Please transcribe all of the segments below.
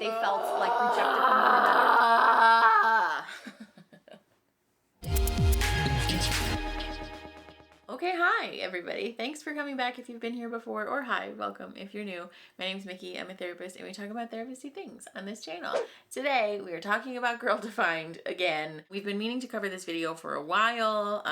they felt like rejected from one another. Okay, hi everybody. Thanks for coming back if you've been here before, or hi, welcome if you're new. My name's Mickey, I'm a therapist, and we talk about therapy things on this channel. Today, we are talking about Girl Defined again. We've been meaning to cover this video for a while.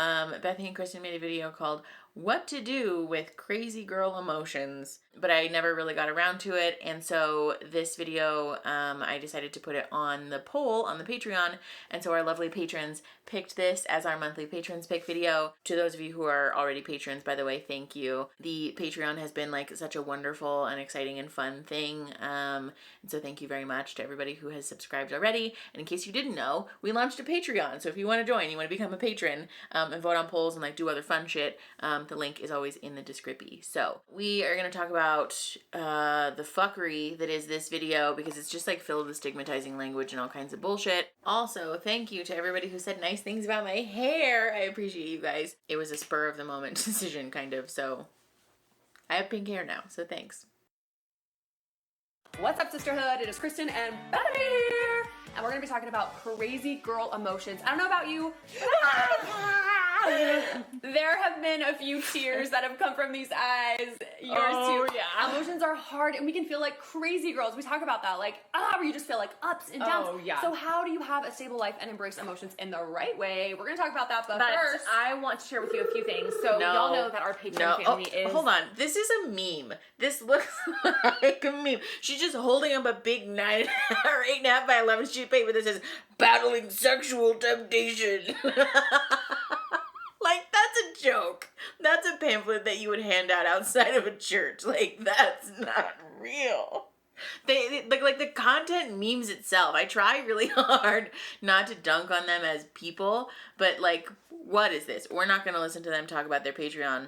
Bethany and Kristen made a video called What to Do with Crazy Girl Emotions, but I never really got around to it, and so this video, I decided to put it on the poll on the Patreon, and so our lovely patrons picked this as our monthly patrons pick video. To those of you who are already patrons, by the way, thank you. The Patreon has been like such a wonderful and exciting and fun thing, and so thank you very much to everybody who has subscribed already. And in case you didn't know, we launched a Patreon, so if you want to join, you want to become a patron, and vote on polls and like do other fun shit, the link is always in the description. So we are going to talk about the fuckery that is this video, because it's just like filled with stigmatizing language and all kinds of bullshit. Also, thank you to everybody who said nice things about my hair. I appreciate you guys. It was a spur of the moment decision, kind of, so I have pink hair now, so thanks. What's up, sisterhood? It is Kristen and Bethany here, and we're gonna be talking about crazy girl emotions. I don't know about you. There have been a few tears that have come from these eyes. Yours too. Yeah. Emotions are hard, and we can feel like crazy girls. We talk about that, like, where you just feel like ups and downs. Oh, yeah. So how do you have a stable life and embrace emotions in the right way? We're gonna talk about that, but first, I want to share with you a few things. So y'all know that our Patreon family is... Hold on. This is a meme. This looks like a meme. She's just holding up a big 9 or 8.5 by 11 sheet of paper that says, "Battling sexual temptation." Like, that's a joke. That's a pamphlet that you would hand out outside of a church. Like, that's not real. They like the content memes itself. I try really hard not to dunk on them as people, but like, what is this? We're not going to listen to them talk about their Patreon,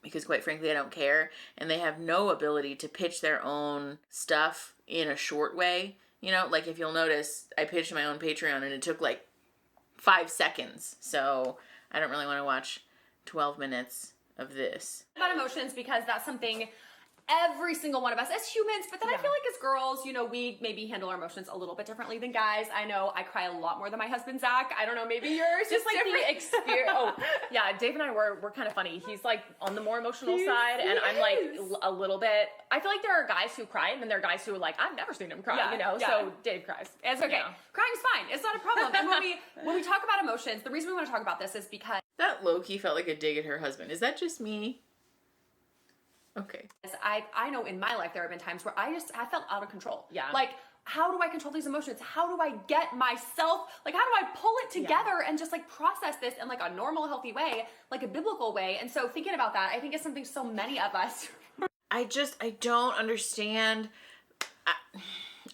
because quite frankly, I don't care. And they have no ability to pitch their own stuff in a short way. You know, like if you'll notice, I pitched my own Patreon and it took like 5 seconds. So I don't really want to watch 12 minutes of this. About emotions, because that's something every single one of us as humans, but then I feel like as girls, you know, we maybe handle our emotions a little bit differently than guys. I know I cry a lot more than my husband, Zach. I don't know, maybe yours just like different. the experience. Oh, yeah, Dave and I we're kind of funny. He's like on the more emotional side, and I'm like a little bit. I feel like there are guys who cry, and then there are guys who are like, I've never seen him cry, you know. So Dave cries. It's okay. Yeah. Crying's fine. It's not a problem. And when we talk about emotions, the reason we want to talk about this is because that low-key felt like a dig at her husband. Is that just me? Okay. I know in my life there have been times where I felt out of control. Yeah. Like, how do I control these emotions? How do I get myself, like, how do I pull it together and just like process this in like a normal, healthy way, like a biblical way? And so thinking about that, I think it's something so many of us. I don't understand.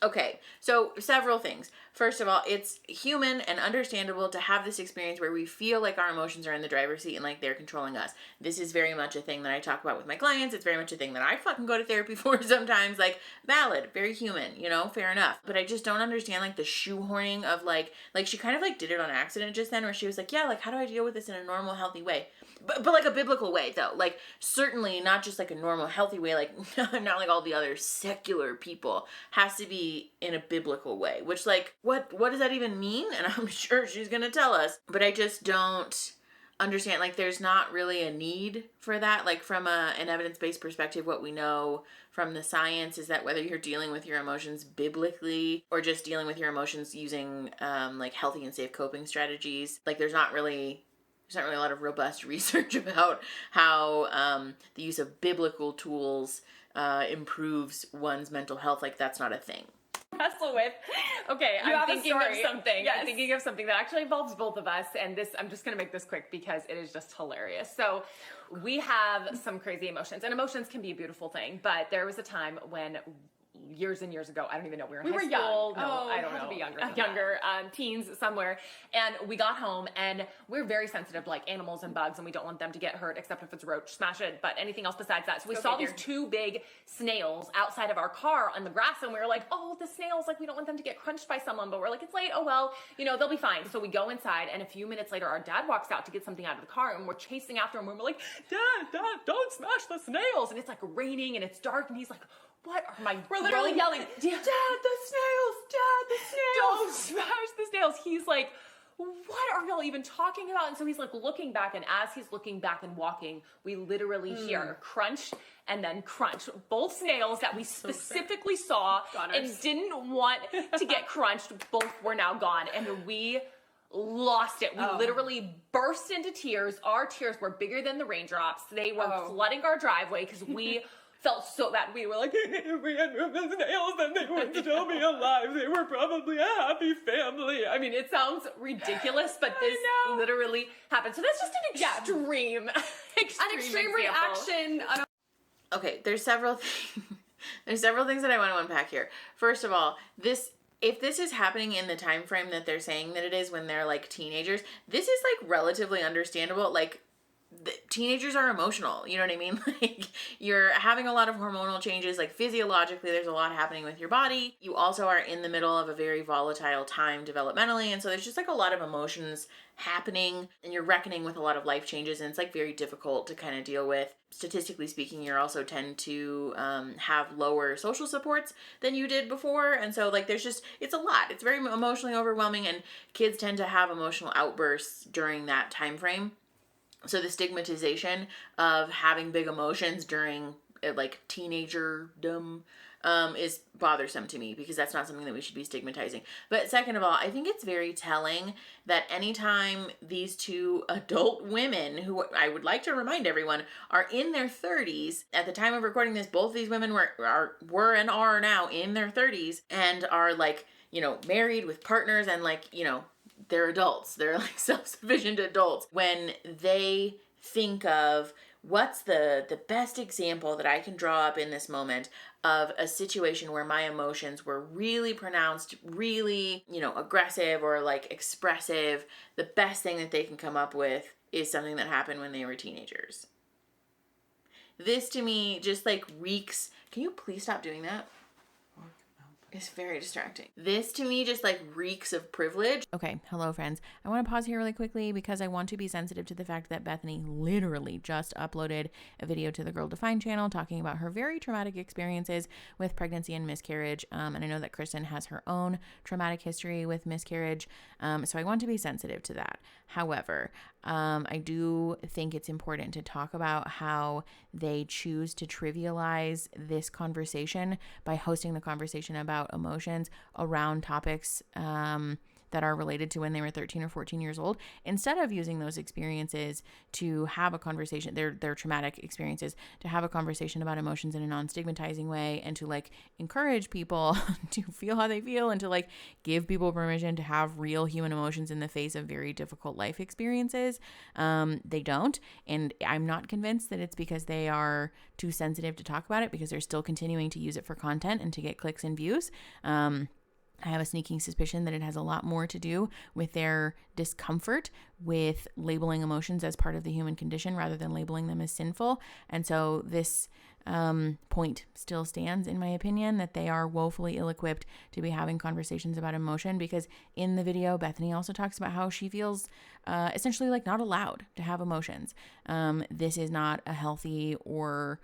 Okay, so several things. First of all, it's human and understandable to have this experience where we feel like our emotions are in the driver's seat and like they're controlling us. This is very much a thing that I talk about with my clients. It's very much a thing that I fucking go to therapy for sometimes. Like, valid, very human, you know, fair enough. But I just don't understand like the shoehorning of like she kind of like did it on accident just then, where she was like, yeah, like how do I deal with this in a normal, healthy way? But like a biblical way though, like certainly not just like a normal, healthy way, like not like all the other secular people, has to be in a biblical way, which like, what does that even mean? And I'm sure she's gonna tell us, but I just don't understand. Like, there's not really a need for that. Like from an evidence-based perspective, what we know from the science is that whether you're dealing with your emotions biblically or just dealing with your emotions using like healthy and safe coping strategies, like there's not really a lot of robust research about how the use of biblical tools improves one's mental health. Like, that's not a thing. Wrestle with. Okay, I'm thinking of something. Yes. I'm thinking of something that actually involves both of us, and this, I'm just gonna make this quick because it is just hilarious. So we have some crazy emotions, and emotions can be a beautiful thing, but there was a time when years and years ago, I don't even know, we were in high school. Young. No, I don't know. To be younger, teens somewhere. And we got home, and we're very sensitive to like animals and bugs, and we don't want them to get hurt, except if it's a roach, smash it, but anything else besides that. So we saw these 2 big snails outside of our car on the grass, and we were like, oh, the snails, like we don't want them to get crunched by someone, but we're like, it's late, oh well, you know, they'll be fine. So we go inside, and a few minutes later, our dad walks out to get something out of the car, and we're chasing after him, and we're like, Dad, don't smash the snails. And it's like raining, and it's dark, and he's like, what are my... We're literally yelling, Dad, the snails he's like, what are y'all even talking about? And so he's like looking back, and as he's looking back and walking, we literally hear crunch and then crunch. Both snails that we specifically saw and didn't want to get crunched, both were now gone. And we lost it. We literally burst into tears. Our tears were bigger than the raindrops. They were flooding our driveway because we felt so bad. We were like, if we had moved the snails, then they would still be alive. They were probably a happy family. I mean, it sounds ridiculous, but this literally happened. So that's just an extreme extreme reaction. Okay, there's several things that I want to unpack here. First of all, if this is happening in the time frame that they're saying that it is, when they're like teenagers, this is like relatively understandable. Like, teenagers are emotional, you know what I mean? Like, you're having a lot of hormonal changes, like physiologically there's a lot happening with your body. You also are in the middle of a very volatile time developmentally, and so there's just like a lot of emotions happening, and you're reckoning with a lot of life changes, and it's like very difficult to kind of deal with. Statistically speaking, you also tend to have lower social supports than you did before, and so like there's just, it's a lot. It's very emotionally overwhelming, and kids tend to have emotional outbursts during that time frame. So the stigmatization of having big emotions during like teenagerdom is bothersome to me, because that's not something that we should be stigmatizing. But second of all, I think it's very telling that anytime these two adult women, who I would like to remind everyone are in their 30s, at the time of recording this, both these women were and are now in their 30s and are like, you know, married with partners, and like, you know, they're adults. They're like self-sufficient adults. When they think of what's the best example that I can draw up in this moment of a situation where my emotions were really pronounced, really, you know, aggressive or like expressive, the best thing that they can come up with is something that happened when they were teenagers. This to me just like reeks. Can you please stop doing that? It's very distracting. This to me just like reeks of privilege. Okay, hello friends. I want to pause here really quickly because I want to be sensitive to the fact that Bethany literally just uploaded a video to the Girl Defined channel talking about her very traumatic experiences with pregnancy and miscarriage. And I know that Kristen has her own traumatic history with miscarriage. So I want to be sensitive to that. However, I do think it's important to talk about how they choose to trivialize this conversation by hosting the conversation about emotions around topics that are related to when they were 13 or 14 years old, instead of using those experiences to have a conversation, their traumatic experiences, to have a conversation about emotions in a non-stigmatizing way, and to like encourage people to feel how they feel, and to like give people permission to have real human emotions in the face of very difficult life experiences. They don't, and I'm not convinced that it's because they are too sensitive to talk about it, because they're still continuing to use it for content and to get clicks and views. I have a sneaking suspicion that it has a lot more to do with their discomfort with labeling emotions as part of the human condition rather than labeling them as sinful. And so this point still stands, in my opinion, that they are woefully ill-equipped to be having conversations about emotion, because in the video, Bethany also talks about how she feels essentially like not allowed to have emotions. This is not a healthy or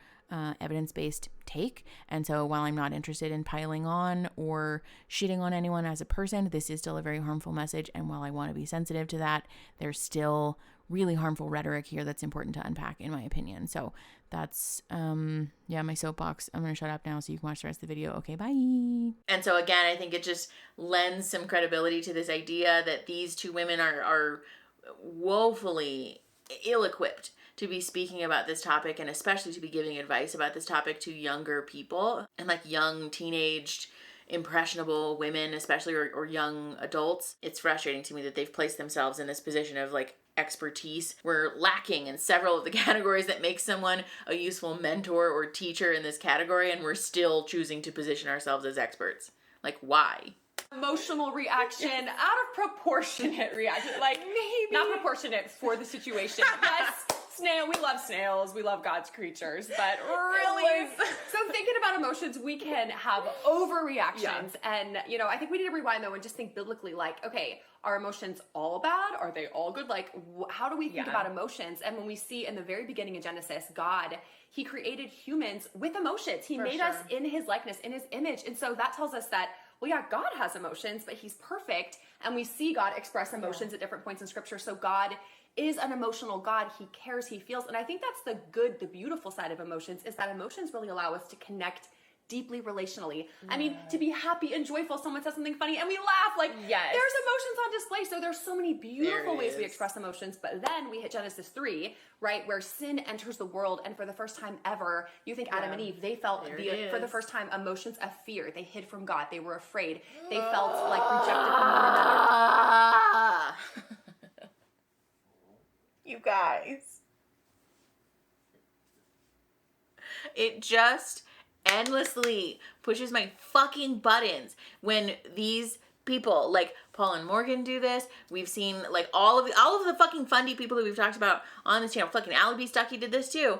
evidence-based take. And so while I'm not interested in piling on or shitting on anyone as a person, this is still a very harmful message. And while I want to be sensitive to that, there's still really harmful rhetoric here that's important to unpack, in my opinion. So that's, my soapbox. I'm going to shut up now so you can watch the rest of the video. Okay, bye. And so again, I think it just lends some credibility to this idea that these two women are woefully ill-equipped to be speaking about this topic, and especially to be giving advice about this topic to younger people, and like young teenaged impressionable women, especially, or young adults. It's frustrating to me that they've placed themselves in this position of like expertise. We're lacking in several of the categories that make someone a useful mentor or teacher in this category, and we're still choosing to position ourselves as experts. Like, why? Emotional reaction, out of proportionate reaction, like maybe Not proportionate for the situation. yes, snail. We love snails. We love God's creatures, but really, so thinking about emotions, we can have overreactions, and I think we need to rewind though and just think biblically. Like, okay, are emotions all bad? Are they all good? Like, how do we think about emotions? And when we see in the very beginning of Genesis, God, He created humans with emotions. He made us in His likeness, in His image, and so that tells us that well, yeah, God has emotions, but he's perfect. And we see God express emotions at different points in scripture. So God is an emotional God. He cares, he feels. And I think that's the good, the beautiful side of emotions, is that emotions really allow us to connect deeply relationally. I mean, to be happy and joyful, someone says something funny and we laugh, like, there's emotions on display. So there's so many beautiful ways we express emotions. But then we hit Genesis 3, right, where sin enters the world, and for the first time ever, you think Adam and Eve, they felt for the first time emotions of fear. They hid from God. They were afraid. They felt like rejected from one another. You guys, it just endlessly pushes my fucking buttons when these people like Paul and Morgan do this. We've seen like all of the fucking fundy people that we've talked about on this channel. Fucking Ally B. Stuckey did this too.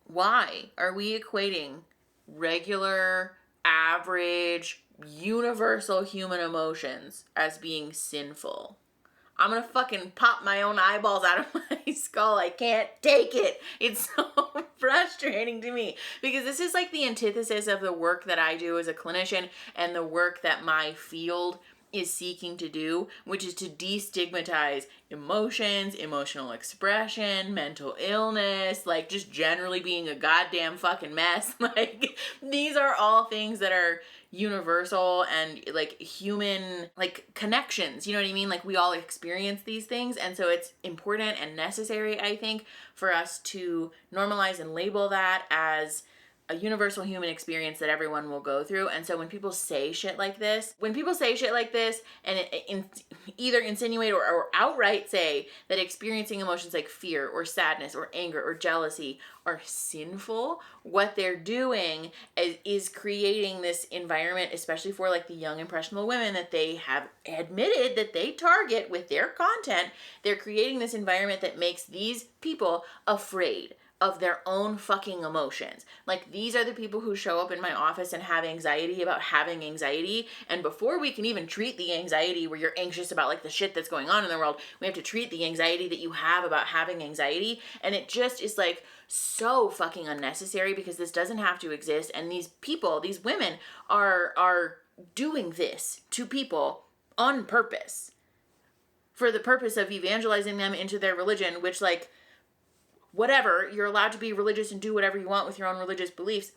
Why are we equating regular, average, universal human emotions as being sinful? I'm gonna fucking pop my own eyeballs out of my skull. I can't take it. It's so frustrating to me because this is like the antithesis of the work that I do as a clinician and the work that my field is seeking to do, which is to destigmatize emotions, emotional expression, mental illness, like just generally being a goddamn fucking mess. Like these are all things that are universal and like human like connections, you know what I mean? Like we all experience these things, and so it's important and necessary, I think, for us to normalize and label that as a universal human experience that everyone will go through. And so when people say shit like this and either insinuate or outright say that experiencing emotions like fear or sadness or anger or jealousy are sinful, what they're doing is creating this environment, especially for like the young impressionable women that they have admitted that they target with their content. They're creating this environment that makes these people afraid of their own fucking emotions. Like these are the people who show up in my office and have anxiety about having anxiety, and before we can even treat the anxiety where you're anxious about like the shit that's going on in the world, we have to treat the anxiety that you have about having anxiety. And it just is like so fucking unnecessary because this doesn't have to exist. And these people, these women are doing this to people on purpose for the purpose of evangelizing them into their religion, which like whatever, you're allowed to be religious and do whatever you want with your own religious beliefs,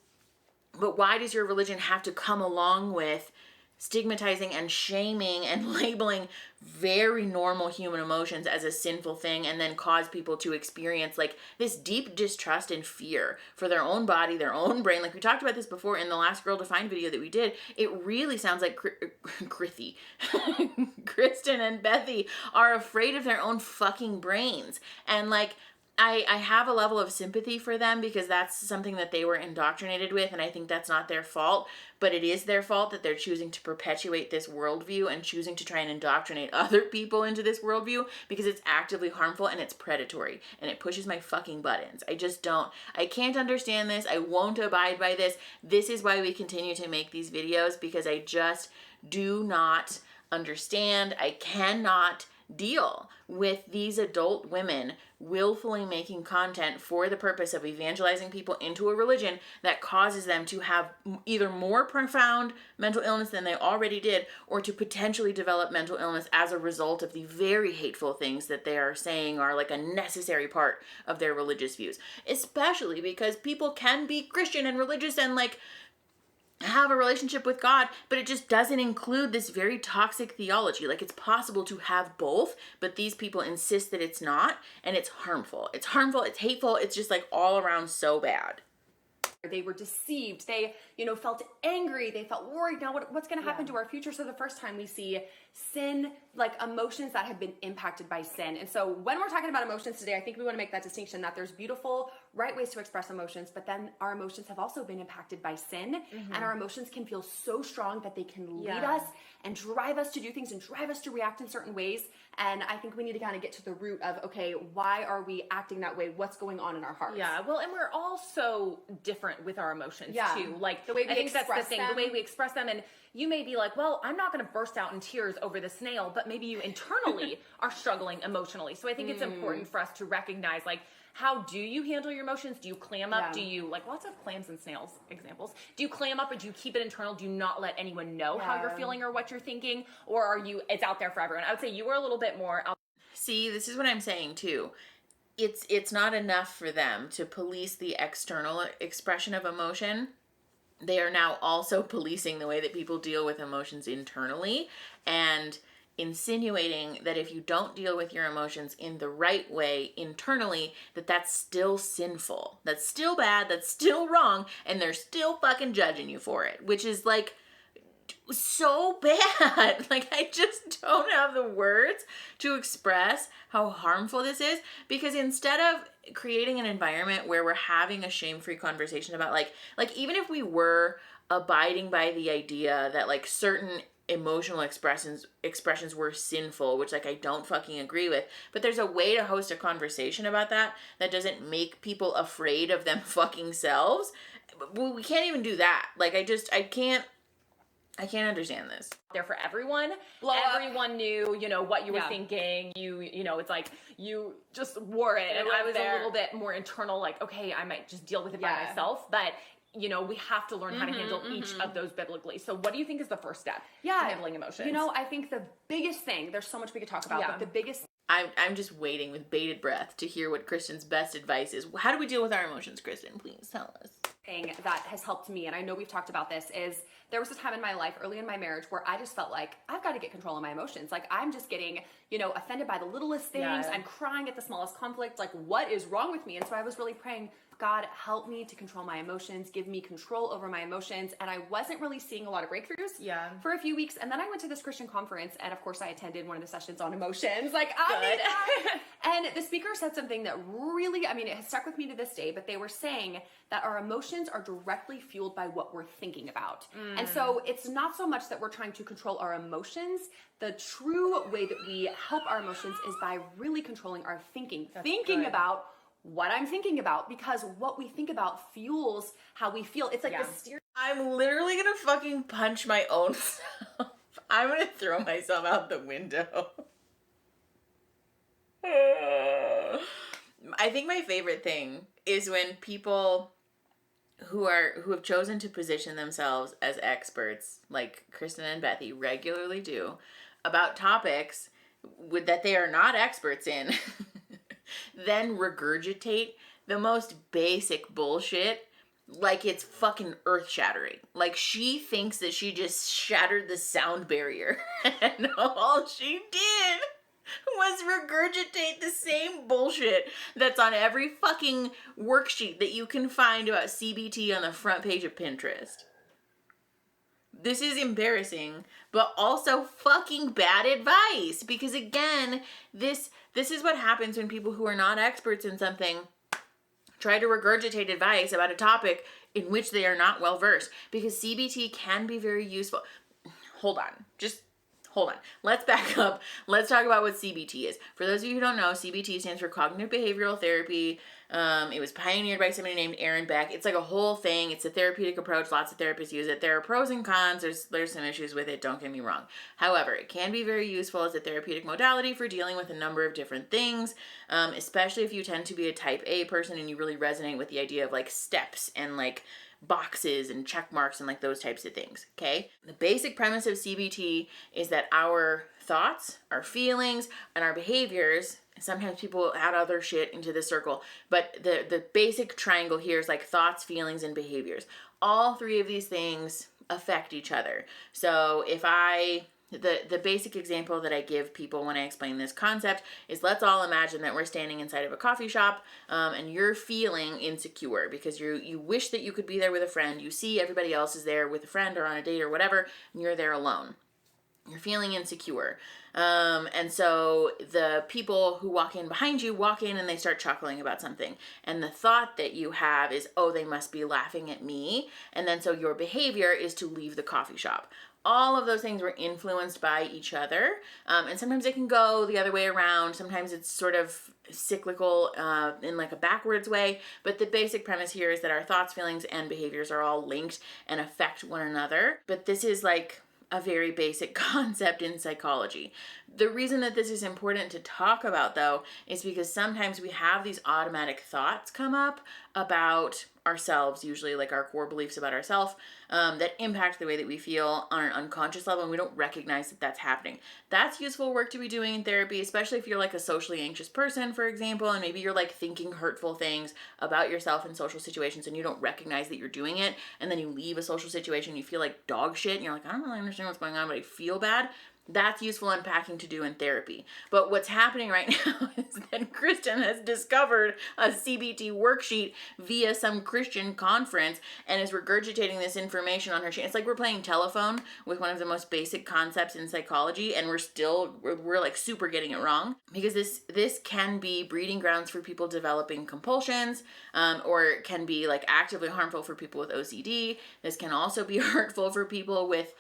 but why does your religion have to come along with stigmatizing and shaming and labeling very normal human emotions as a sinful thing, and then cause people to experience like this deep distrust and fear for their own body, their own brain? Like we talked about this before in the last Girl Defined video that we did. It really sounds like Kristen and Bethy are afraid of their own fucking brains. And like I have a level of sympathy for them because that's something that they were indoctrinated with, and I think that's not their fault, but it is their fault that they're choosing to perpetuate this worldview and choosing to try and indoctrinate other people into this worldview because it's actively harmful and it's predatory and it pushes my fucking buttons. I can't understand this. I won't abide by this. This is why we continue to make these videos, because I just do not understand. I cannot deal with these adult women willfully making content for the purpose of evangelizing people into a religion that causes them to have either more profound mental illness than they already did, or to potentially develop mental illness as a result of the very hateful things that they are saying are like a necessary part of their religious views. Especially because people can be Christian and religious and like have a relationship with God, but it just doesn't include this very toxic theology. Like it's possible to have both, but these people insist that it's not, and it's harmful. It's harmful, it's hateful, it's just like all around so bad. They were deceived. They, felt angry. They felt worried. Now what's going to happen to our future? So the first time we see sin, like emotions that have been impacted by sin. And so when we're talking about emotions today, I think we want to make that distinction that there's beautiful, right ways to express emotions, but then our emotions have also been impacted by sin. And our emotions can feel so strong that they can lead us and drive us to do things and drive us to react in certain ways. And I think we need to kind of get to the root of, okay, why are we acting that way? What's going on in our hearts? Yeah, well, and we're all so different with our emotions too. Like the way we I think that's the express thing, them. the way we express them. And you may be like, well, I'm not going to burst out in tears over the snail, but maybe you internally are struggling emotionally. So I think it's important for us to recognize like how do you handle your emotions? Do you clam up? Yeah. Do you, like, lots of clams and snails examples. Do you clam up, or do you keep it internal? Do you not let anyone know how you're feeling or what you're thinking? Or are you, it's out there for everyone? I would say you were a little bit more out. See, this is what I'm saying too. It's not enough for them to police the external expression of emotion. They are now also policing the way that people deal with emotions internally, and insinuating that if you don't deal with your emotions in the right way internally, that's still sinful. That's still bad, that's still wrong, and they're still fucking judging you for it, which is like so bad. Like, I just don't have the words to express how harmful this is, because instead of creating an environment where we're having a shame-free conversation about like even if we were abiding by the idea that like certain emotional expressions were sinful, which like I don't fucking agree with, but there's a way to host a conversation about that doesn't make people afraid of them fucking selves. We can't even do that. Like, I can't understand this. There for everyone. Everyone knew, you know, what you were thinking. You know, it's like you just wore it. And I was a little bit more internal, like, okay, I might just deal with it by myself. But, you know, we have to learn how to handle each of those biblically. So what do you think is the first step to handling emotions? You know, I think the biggest thing, there's so much we could talk about, but the biggest I'm just waiting with bated breath to hear what Kristen's best advice is. How do we deal with our emotions, Kristen? Please tell us. thing that has helped me, and I know we've talked about this, is there was a time in my life early in my marriage where I just felt like I've got to get control of my emotions. Like, I'm just getting, you know, offended by the littlest things. I'm crying at the smallest conflict. Like, what is wrong with me? And so I was really praying, God, help me to control my emotions, give me control over my emotions. And I wasn't really seeing a lot of breakthroughs for a few weeks. And then I went to this Christian conference, and of course I attended one of the sessions on emotions. Like, and the speaker said something that really, I mean, it has stuck with me to this day, but they were saying that our emotions are directly fueled by what we're thinking about. And so it's not so much that we're trying to control our emotions. The true way that we help our emotions is by really controlling our thinking. Thinking about what I'm thinking about, because what we think about fuels how we feel. It's like this I'm literally gonna fucking punch my own self. I'm gonna throw myself out the window. I think my favorite thing is when people who have chosen to position themselves as experts, like Kristen and Bethy regularly do, about topics that they are not experts in, then regurgitate the most basic bullshit like it's fucking earth-shattering. Like, she thinks that she just shattered the sound barrier, and all she did was regurgitate the same bullshit that's on every fucking worksheet that you can find about CBT on the front page of Pinterest. This is embarrassing, but also fucking bad advice, because again, this is what happens when people who are not experts in something try to regurgitate advice about a topic in which they are not well versed, because CBT can be very useful. Hold on. Let's back up. Let's talk about what CBT is. For those of you who don't know, CBT stands for Cognitive Behavioral Therapy. It was pioneered by somebody named Aaron Beck. It's like a whole thing. It's a therapeutic approach. Lots of therapists use it. There are pros and cons. There's some issues with it. Don't get me wrong. However, it can be very useful as a therapeutic modality for dealing with a number of different things, especially if you tend to be a type A person and you really resonate with the idea of like steps and like boxes and check marks and like those types of things. Okay, the basic premise of CBT is that our thoughts, our feelings, and our behaviors, sometimes people add other shit into the circle, but the basic triangle here is like thoughts, feelings, and behaviors. All three of these things affect each other. So if the basic example that I give people when I explain this concept is, let's all imagine that we're standing inside of a coffee shop, and you're feeling insecure because you wish that you could be there with a friend. You see everybody else is there with a friend or on a date or whatever, and you're there alone. You're feeling insecure. And so the people who walk in behind you walk in and they start chuckling about something. And the thought that you have is, oh, they must be laughing at me. And then so your behavior is to leave the coffee shop. All of those things were influenced by each other. And sometimes it can go the other way around. Sometimes it's sort of cyclical in like a backwards way. But the basic premise here is that our thoughts, feelings, and behaviors are all linked and affect one another. But this is like a very basic concept in psychology. The reason that this is important to talk about, though, is because sometimes we have these automatic thoughts come up about ourselves, usually like our core beliefs about ourselves, that impact the way that we feel on an unconscious level, and we don't recognize that that's happening. That's useful work to be doing in therapy, especially if you're like a socially anxious person, for example, and maybe you're like thinking hurtful things about yourself in social situations and you don't recognize that you're doing it, and then you leave a social situation, you feel like dog shit, and you're like, I don't really understand what's going on, but I feel bad. That's useful unpacking to do in therapy. But what's happening right now is that Kristen has discovered a CBT worksheet via some Christian conference and is regurgitating this information on her sheet. It's like we're playing telephone with one of the most basic concepts in psychology, and we're like super getting it wrong, because this can be breeding grounds for people developing compulsions, or it can be like actively harmful for people with OCD. This can also be hurtful for people with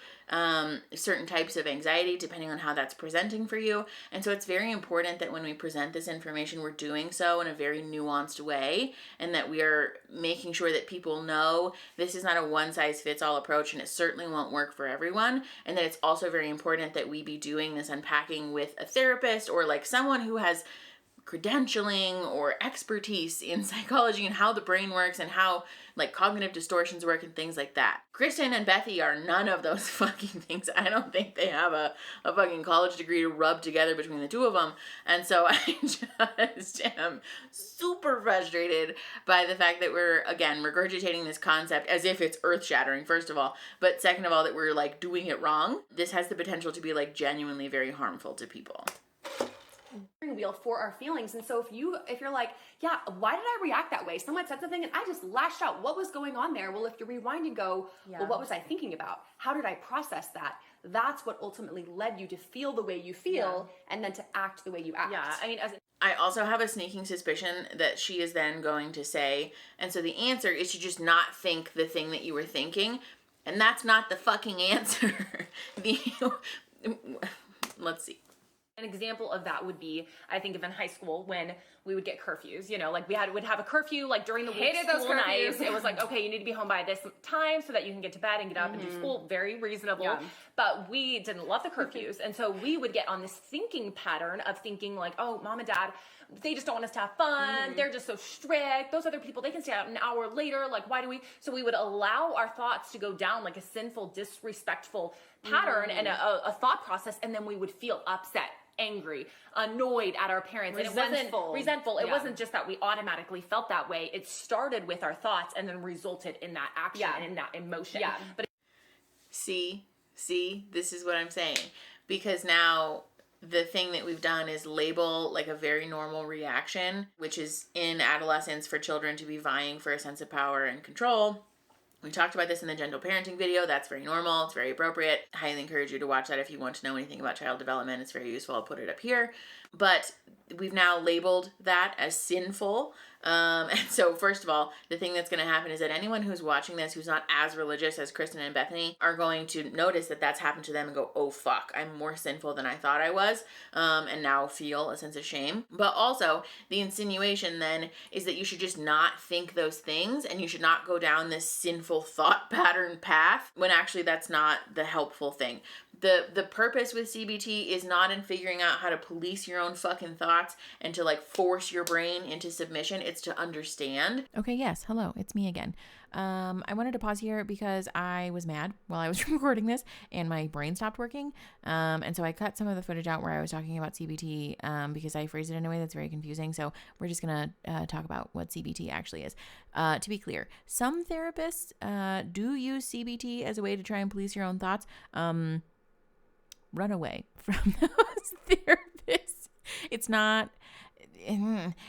certain types of anxiety, depending on how that's presenting for you. And so it's very important that when we present this information, we're doing so in a very nuanced way, and that we are making sure that people know this is not a one-size-fits-all approach, and it certainly won't work for everyone. And that it's also very important that we be doing this unpacking with a therapist or like someone who has credentialing or expertise in psychology and how the brain works and how like cognitive distortions work and things like that. Kristen and Bethy are none of those fucking things. I don't think they have a fucking college degree to rub together between the two of them. And so I just am super frustrated by the fact that we're, again, regurgitating this concept as if it's earth-shattering, first of all, but second of all, that we're like doing it wrong. This has the potential to be like genuinely very harmful to people. Wheel for our feelings. And so if you're like, yeah, why did I react that way? Someone said something and I just lashed out. What was going on there? Well, if you rewind and go, well, what was I thinking about? How did I process that? That's what ultimately led you to feel the way you feel and then to act the way you act. Yeah, I mean, I also have a sneaking suspicion that she is then going to say, and so the answer is to just not think the thing that you were thinking. And that's not the fucking answer. Let's see. An example of that would be, I think of in high school when we would get curfews, you know, like would have a curfew like during the week, Hated those school curfews. nights. It was like, okay, you need to be home by this time so that you can get to bed and get up and do school. Very reasonable. Yeah. But we didn't love the curfews. And so we would get on this thinking pattern of thinking like, oh, mom and dad, they just don't want us to have fun. They're just so strict. Those other people, they can stay out an hour later. Like, why do we? So we would allow our thoughts to go down like a sinful, disrespectful pattern and a thought process. And then we would feel upset, angry, annoyed at our parents. Resentful. And resentful. It Yeah. wasn't just that we automatically felt that way. It started with our thoughts and then resulted in that action and in that emotion. Yeah. But See, this is what I'm saying. Because now the thing that we've done is label like a very normal reaction, which is in adolescence for children to be vying for a sense of power and control. We talked about this in the gentle parenting video. That's very normal. It's very appropriate. I highly encourage you to watch that if you want to know anything about child development. It's very useful. I'll put it up here. But we've now labeled that as sinful. And so first of all, the thing that's going to happen is that anyone who's watching this who's not as religious as Kristen and Bethany are going to notice that that's happened to them and go, oh fuck, I'm more sinful than I thought I was, and now feel a sense of shame. But also the insinuation then is that you should just not think those things and you should not go down this sinful thought pattern path, when actually that's not the helpful thing. The purpose with CBT is not in figuring out how to police your own fucking thoughts and to like force your brain into submission. It's to understand. Okay, yes. Hello, it's me again. I wanted to pause here because I was mad while I was recording this and my brain stopped working. And so I cut some of the footage out where I was talking about CBT because I phrased it in a way that's very confusing. So we're just going to talk about what CBT actually is. To be clear, some therapists do use CBT as a way to try and police your own thoughts. Run away from those therapists. It's not...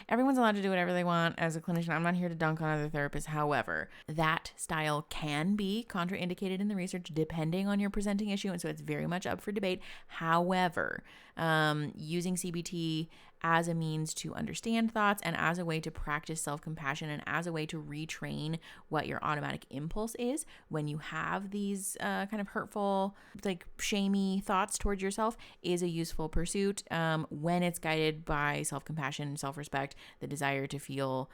Everyone's allowed to do whatever they want as a clinician. I'm not here to dunk on other therapists. However, that style can be contraindicated in the research depending on your presenting issue. And so it's very much up for debate. However, using CBT as a means to understand thoughts and as a way to practice self-compassion and as a way to retrain what your automatic impulse is when you have these kind of hurtful, like shamey thoughts towards yourself is a useful pursuit when it's guided by self-compassion, self-respect, the desire to feel,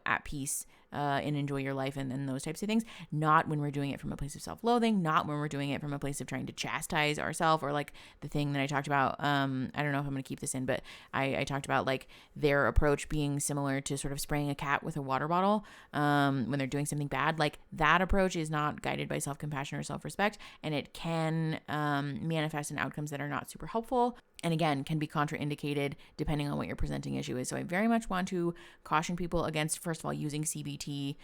at peace and enjoy your life and those types of things. Not when we're doing it from a place of self-loathing, not when we're doing it from a place of trying to chastise ourselves, or like the thing that I talked about. I don't know if I'm going to keep this in, but I talked about like their approach being similar to sort of spraying a cat with a water bottle when they're doing something bad. Like that approach is not guided by self-compassion or self-respect, and it can manifest in outcomes that are not super helpful, and again can be contraindicated depending on what your presenting issue is. So I very much want to caution people against, first of all, using CBT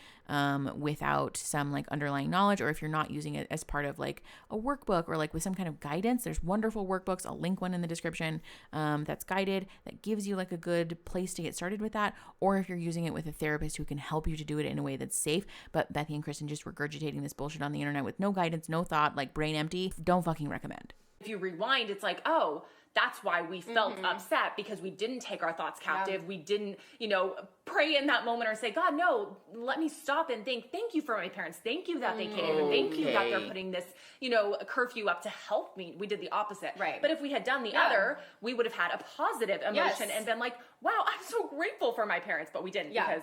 without some like underlying knowledge, or if you're not using it as part of like a workbook or like with some kind of guidance. There's wonderful workbooks, I'll link one in the description, that's guided, that gives you like a good place to get started with that. Or if you're using it with a therapist who can help you to do it in a way that's safe. But Bethany and Kristen just regurgitating this bullshit on the internet with no guidance, no thought, like brain empty, don't fucking recommend. If you rewind, it's like, oh, that's why we felt upset, because we didn't take our thoughts captive. We didn't, pray in that moment or say, God, no, let me stop and think, thank you for my parents. Thank you that they came. And thank you that they're putting this, curfew up to help me. We did the opposite. Right. But if we had done the other, we would have had a positive emotion and been like, wow, I'm so grateful for my parents. But we didn't because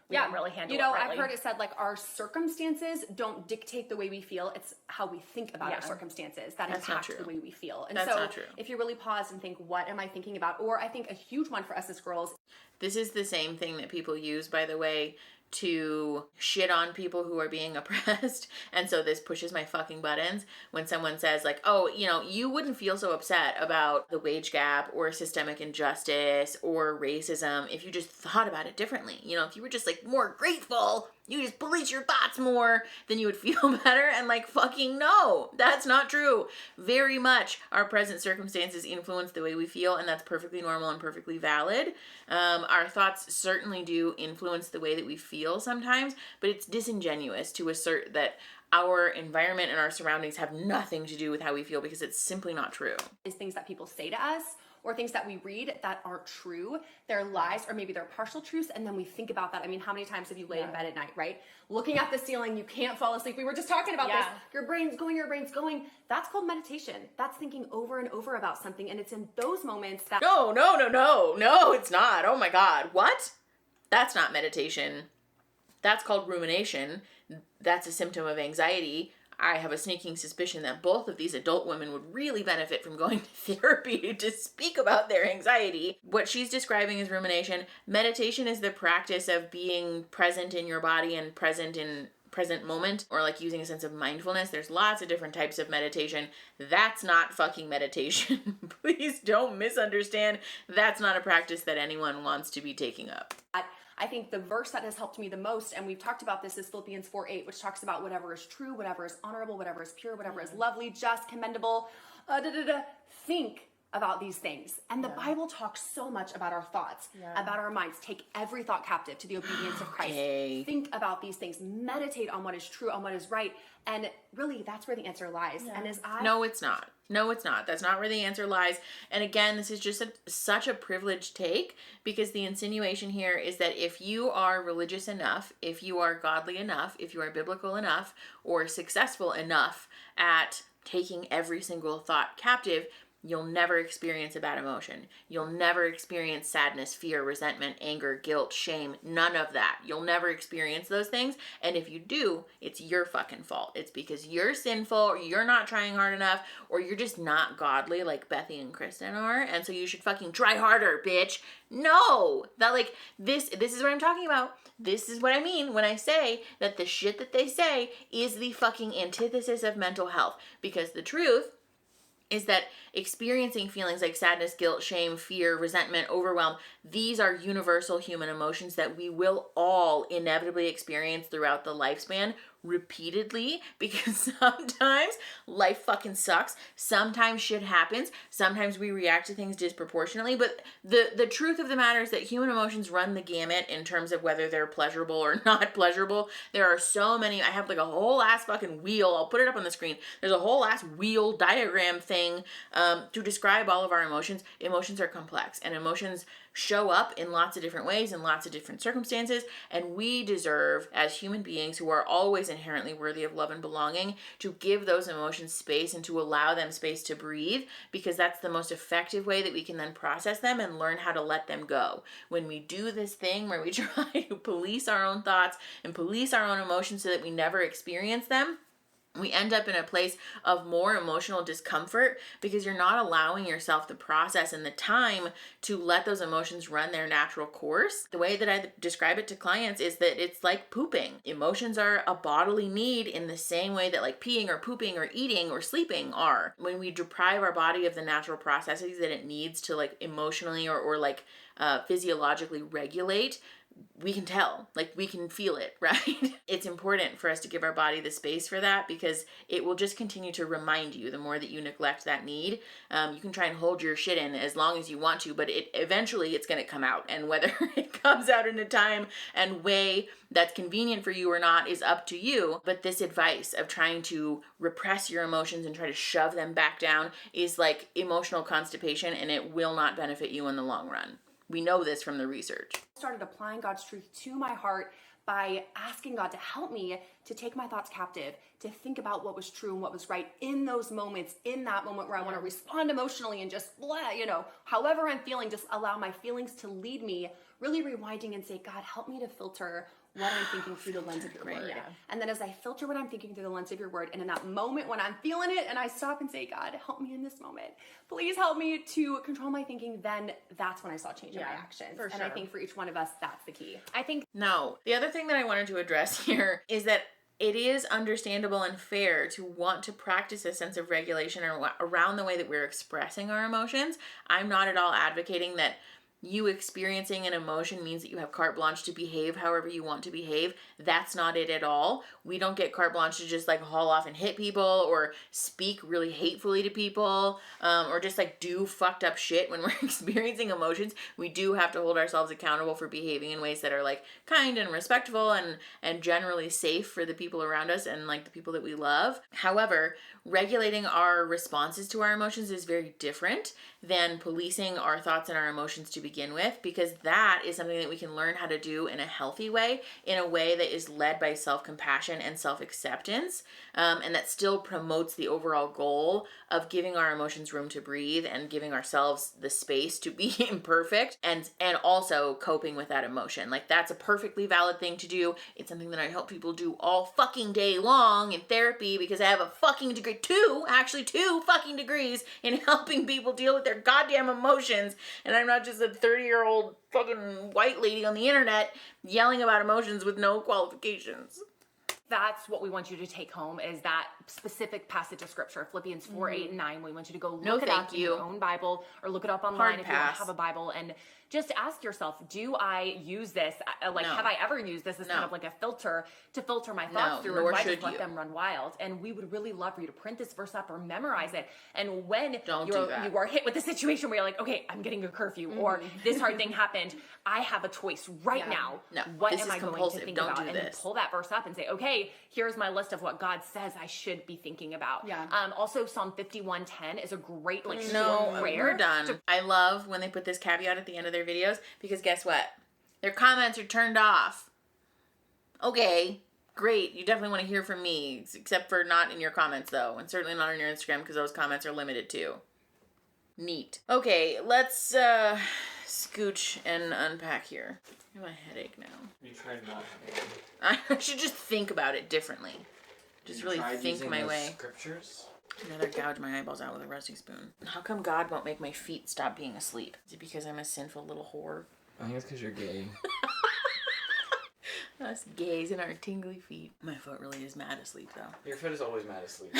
we didn't really handle it rightly. I've heard it said like our circumstances don't dictate the way we feel. It's how we think about our circumstances that impact the way we feel. And That's so not true. if you really pause and think, what am I thinking about? Or I think a huge one for us as girls. This is the same thing that people use, by the way, to shit on people who are being oppressed. And so this pushes my fucking buttons when someone says like, oh, you wouldn't feel so upset about the wage gap or systemic injustice or racism if you just thought about it differently. If you were just like more grateful, you just police your thoughts more, then you would feel better. And like, fucking no, that's not true. Very much our present circumstances influence the way we feel, and that's perfectly normal and perfectly valid. Our thoughts certainly do influence the way that we feel sometimes, but it's disingenuous to assert that our environment and our surroundings have nothing to do with how we feel, because it's simply not true. Is things that people say to us or things that we read that aren't true. They're lies, or maybe they're partial truths, and then we think about that. I mean, how many times have you laid in bed at night, right? Looking at the ceiling, you can't fall asleep. We were just talking about this. Your brain's going. That's called meditation. That's thinking over and over about something, and it's in those moments that... No, it's not. Oh my God, what? That's not meditation. That's called rumination. That's a symptom of anxiety. I have a sneaking suspicion that both of these adult women would really benefit from going to therapy to speak about their anxiety. What she's describing is rumination. Meditation is the practice of being present in your body and present in present moment, or like using a sense of mindfulness. There's lots of different types of meditation. That's not fucking meditation. Please don't misunderstand. That's not a practice that anyone wants to be taking up. I think the verse that has helped me the most, and we've talked about this, is Philippians 4:8, which talks about whatever is true, whatever is honorable, whatever is pure, whatever is lovely, just, commendable, think about these things. And the Bible talks so much about our thoughts, about our minds. Take every thought captive to the obedience of Christ. Think about these things. Meditate on what is true, on what is right. And really, that's where the answer lies. And No, it's not. That's not where the answer lies. And again, this is just such a privileged take, because the insinuation here is that if you are religious enough, if you are godly enough, if you are biblical enough, or successful enough at taking every single thought captive, you'll never experience a bad emotion. You'll never experience sadness, fear, resentment, anger, guilt, shame, none of that. You'll never experience those things. And if you do, it's your fucking fault. It's because you're sinful, or you're not trying hard enough, or you're just not godly like Bethany and Kristen are. And so you should fucking try harder, bitch. No, that like, this is what I'm talking about. This is what I mean when I say that the shit that they say is the fucking antithesis of mental health. Because the truth is that experiencing feelings like sadness, guilt, shame, fear, resentment, overwhelm, these are universal human emotions that we will all inevitably experience throughout the lifespan repeatedly, because sometimes life fucking sucks. Sometimes shit happens. Sometimes we react to things disproportionately. But the truth of the matter is that human emotions run the gamut in terms of whether they're pleasurable or not pleasurable. There are so many. I have like a whole ass fucking wheel. I'll put it up on the screen. There's a whole ass wheel diagram thing to describe all of our emotions. Emotions are complex, and emotions show up in lots of different ways, in lots of different circumstances, and we deserve, as human beings who are always inherently worthy of love and belonging, to give those emotions space and to allow them space to breathe, because that's the most effective way that we can then process them and learn how to let them go. When we do this thing where we try to police our own thoughts and police our own emotions so that we never experience them, we end up in a place of more emotional discomfort because you're not allowing yourself the process and the time to let those emotions run their natural course. The way that I describe it to clients is that it's like pooping. Emotions are a bodily need in the same way that like peeing or pooping or eating or sleeping are. When we deprive our body of the natural processes that it needs to like emotionally or like physiologically regulate, we can tell, like we can feel it, right? It's important for us to give our body the space for that because it will just continue to remind you the more that you neglect that need. You can try and hold your shit in as long as you want to, but eventually it's going to come out, and whether it comes out in a time and way that's convenient for you or not is up to you. But this advice of trying to repress your emotions and try to shove them back down is like emotional constipation, and it will not benefit you in the long run. We know this from the research. I started applying God's truth to my heart by asking God to help me to take my thoughts captive, to think about what was true and what was right in those moments, in that moment where I want to respond emotionally and just blah, however I'm feeling, just allow my feelings to lead me, really rewinding and say, God, help me to filter what I'm thinking through the lens of your word. Yeah. And then as I filter what I'm thinking through the lens of your word, and in that moment when I'm feeling it and I stop and say, God, help me in this moment. Please help me to control my thinking, then that's when I saw change in my actions. for And sure. I think for each one of us, that's the key. I think No, the other thing that I wanted to address here is that it is understandable and fair to want to practice a sense of regulation around the way that we're expressing our emotions. I'm not at all advocating that you experiencing an emotion means that you have carte blanche to behave however you want to behave. That's not it at all. We don't get carte blanche to just like haul off and hit people or speak really hatefully to people or just like do fucked up shit when we're experiencing emotions. We do have to hold ourselves accountable for behaving in ways that are like kind and respectful and generally safe for the people around us and like the people that we love. However, regulating our responses to our emotions is very different than policing our thoughts and our emotions to begin with, because that is something that we can learn how to do in a healthy way, in a way that is led by self-compassion and self-acceptance, and that still promotes the overall goal of giving our emotions room to breathe and giving ourselves the space to be imperfect and also coping with that emotion. Like, that's a perfectly valid thing to do. It's something that I help people do all fucking day long in therapy because I have a fucking degree, two fucking degrees in helping people deal with their goddamn emotions, and I'm not just a 30-year-old fucking white lady on the internet yelling about emotions with no qualifications. that's what we want you to take home is that specific passage of scripture, Philippians 4, 8, and 9. We want you to go look it up in your own Bible or look it up online if you don't have a Bible, and just ask yourself, do I use this? Like, have I ever used this as kind of like a filter to filter my thoughts through, or do I just let them run wild? And we would really love for you to print this verse up or memorize it. And when you are hit with a situation where you're like, okay, I'm getting a curfew, or this hard thing happened, I have a choice right now. What am I going to think about? And then pull that verse up and say, okay, here's my list of what God says I should be thinking about. Also, Psalm 51:10 is a great short prayer. We're done. I love when they put this caveat at the end of their videos, because guess what? Their comments are turned off. Okay, great. You definitely want to hear from me, except for not in your comments though, and certainly not on your Instagram because those comments are limited too. Neat. Okay, let's scooch and unpack here. I have a headache now. You try not having I should just think about it differently. Just really think my way. Scriptures? I'd rather gouge my eyeballs out with a rusty spoon. How come God won't make my feet stop being asleep? Is it because I'm a sinful little whore? I think it's because you're gay. Us gays and our tingly feet. My foot really is mad asleep though. Your foot is always mad asleep.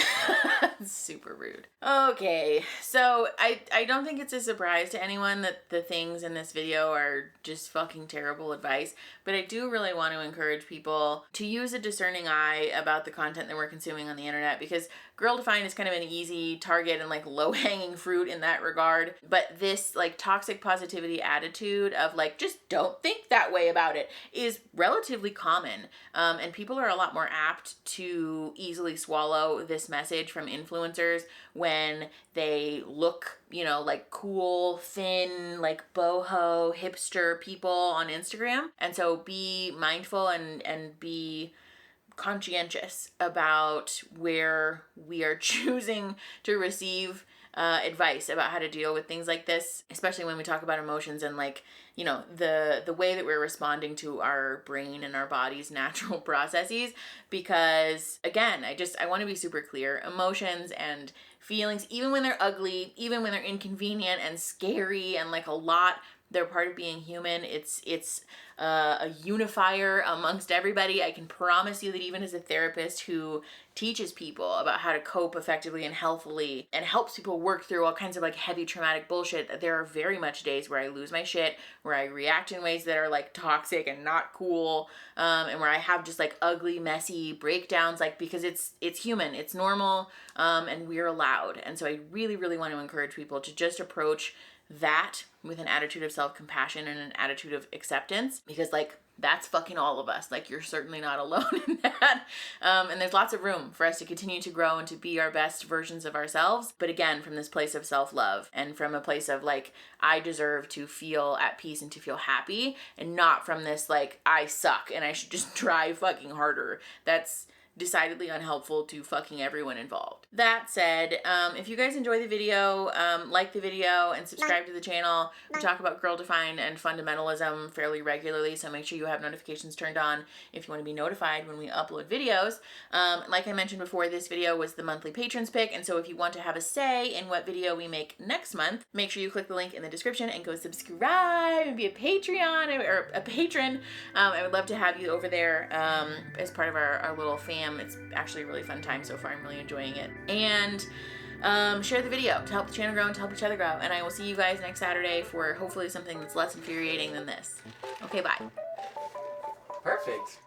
Super rude. Okay, so I don't think it's a surprise to anyone that the things in this video are just fucking terrible advice, but I do really want to encourage people to use a discerning eye about the content that we're consuming on the internet, because girl defined is kind of an easy target and like low hanging fruit in that regard. But this like toxic positivity attitude of like, just don't think that way about it is relatively common. And people are a lot more apt to easily swallow this message from influencers when they look, you know, like cool, thin, like boho, hipster people on Instagram. And so be mindful and be conscientious about where we are choosing to receive advice about how to deal with things like this, especially when we talk about emotions and like, you know, the way that we're responding to our brain and our body's natural processes. Because again, I want to be super clear. Emotions and feelings, even when they're ugly, even when they're inconvenient and scary and like a lot, they're part of being human. It's a unifier amongst everybody. I can promise you that even as a therapist who teaches people about how to cope effectively and healthily and helps people work through all kinds of like heavy traumatic bullshit, that there are very much days where I lose my shit, where I react in ways that are like toxic and not cool, and where I have just like ugly, messy breakdowns, like because it's human, it's normal, and we're allowed. And so I really, really want to encourage people to just approach that with an attitude of self-compassion and an attitude of acceptance, because like that's fucking all of us. Like you're certainly not alone in that. And there's lots of room for us to continue to grow and to be our best versions of ourselves. But again, from this place of self-love and from a place of like, I deserve to feel at peace and to feel happy, and not from this like, I suck and I should just try fucking harder. That's decidedly unhelpful to fucking everyone involved. That said, if you guys enjoy the video, like the video and subscribe to the channel. We talk about girl defined and fundamentalism fairly regularly, so make sure you have notifications turned on if you want to be notified when we upload videos. Like I mentioned before, this video was the monthly patrons pick, and so if you want to have a say in what video we make next month, make sure you click the link in the description and go subscribe and be a Patreon or a patron. I would love to have you over there as part of our little fam. It's actually a really fun time so far. I'm really enjoying it. And share the video to help the channel grow and to help each other grow. And I will see you guys next Saturday for hopefully something that's less infuriating than this. Okay, bye. Perfect.